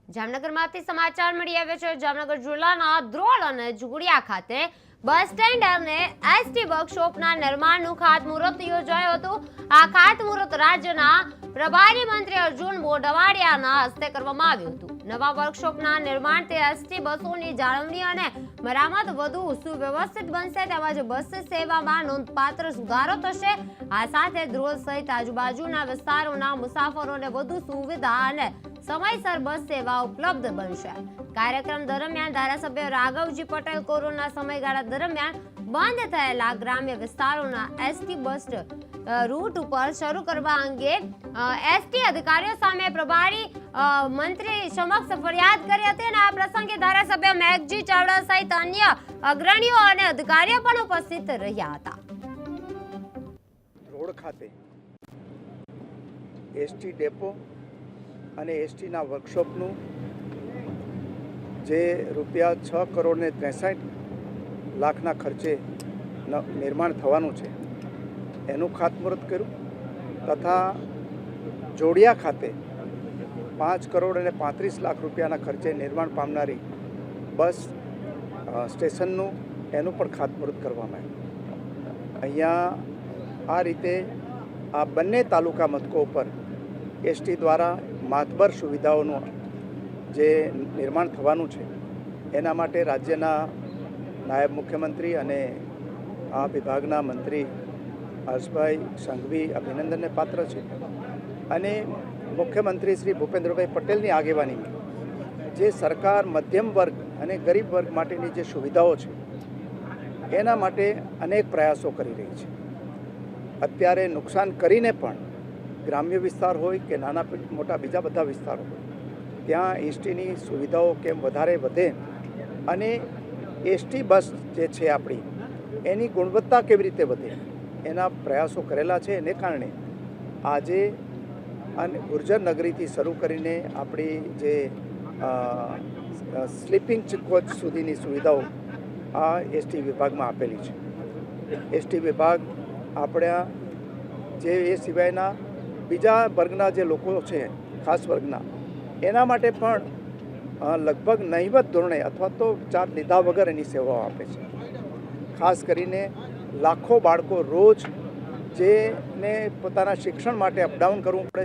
જામનગરમાંથી સમાચાર મળી આવ્યા છે। જામનગર જિલ્લાના ધ્રોળ અને ઝુગડિયા ખાતે બસ સ્ટેન્ડ અને એસટી વર્કશોપના નિર્માણનું ખાતમુહૂર્ત યોજાયું હતું। આ ખાતમુહૂર્ત રાજ્યના પ્રભારી મંત્રી અર્જુન મોઢવાડિયાના હસ્તે કરવામાં આવ્યું હતું। નવા વર્કશોપના નિર્માણથી એસટી બસોની જાળવણી અને મરામત વધુ સુવ્યવસ્થિત બનશે, તેમજ બસ સેવામાં નોંધપાત્ર સુધારો થશે। આ સાથે ધ્રોળ સહિત આજુબાજુના વિસ્તારોના મુસાફરોને વધુ સુવિધા અને સમયસર બસ સેવા ઉપલબ્ધ બનશે। કાર્યક્રમ દરમિયાન ધારાસભ્ય રાઘવજી પટેલ કોરોના સમયગાળા દરમિયાન બંધ થયેલા ગ્રામ્ય વિસ્તારોના એસટી બસ રૂટ ઉપર શરૂ કરવા અંગે એસટી અધિકારીઓ સામે પ્રભારી મંત્રી સમક્ષ ફરિયાદ કરી હતી અને આ પ્રસંગે ધારાસભ્ય મેઘજી ચાવડા સહિત અન્ય અગ્રણીઓ અને અધિકારીઓ પણ ઉપસ્થિત રહ્યા હતા। રોડ ખાતે એસટી ડેપો અને એસટીના વર્કશોપનું જે રૂપિયા 6,63,00,000ના ખર્ચે નિર્માણ થવાનું છે એનું ખાતમુહૂર્ત કર્યું તથા જોડિયા ખાતે 5,35,00,000 રૂપિયાના ખર્ચે નિર્માણ પામનારી બસ સ્ટેશનનું એનું પણ ખાતમુહૂર્ત કરવામાં આવ્યું। અહીંયા આ રીતે આ બંને તાલુકા મથકો ઉપર એસટી દ્વારા માતબર સુવિધાઓનું જે નિર્માણ થવાનું છે એના માટે રાજ્યના નાયબ મુખ્યમંત્રી અને આ વિભાગના મંત્રી હર્ષભાઈ સંઘવી અભિનંદનને પાત્ર છે અને મુખ્યમંત્રી શ્રી ભૂપેન્દ્રભાઈ પટેલની આગેવાનીમાં જે સરકાર મધ્યમ વર્ગ અને ગરીબ વર્ગ માટેની જે સુવિધાઓ છે એના માટે અનેક પ્રયાસો કરી રહી છે। અત્યારે નુકસાન કરીને પણ ગ્રામ્ય વિસ્તાર હોય કે નાના મોટા બીજા બધા વિસ્તારો હોય ત્યાં એસટીની સુવિધાઓ કેમ વધારે વધે અને એસટી બસ જે છે આપણી એની ગુણવત્તા કેવી રીતે વધે એના પ્રયાસો કરેલા છે। એને કારણે આજે અને ગુર્જર નગરીથી શરૂ કરીને આપણી જે સ્લીપિંગ કોચ સુધીની સુવિધાઓ આ એસટી વિભાગમાં આપેલી છે। એસટી વિભાગ આપણા જે એ સિવાયના બીજા વર્ગના જે લોકો છે ખાસ વર્ગના એના માટે પણ લગભગ નહિવત ધોરણે અથવા તો ચાર્જ લીધા વગર એની સેવાઓ આપે છે। ખાસ કરીને લાખો બાળકો રોજ જેને પોતાના શિક્ષણ માટે અપડાઉન કરવું પડે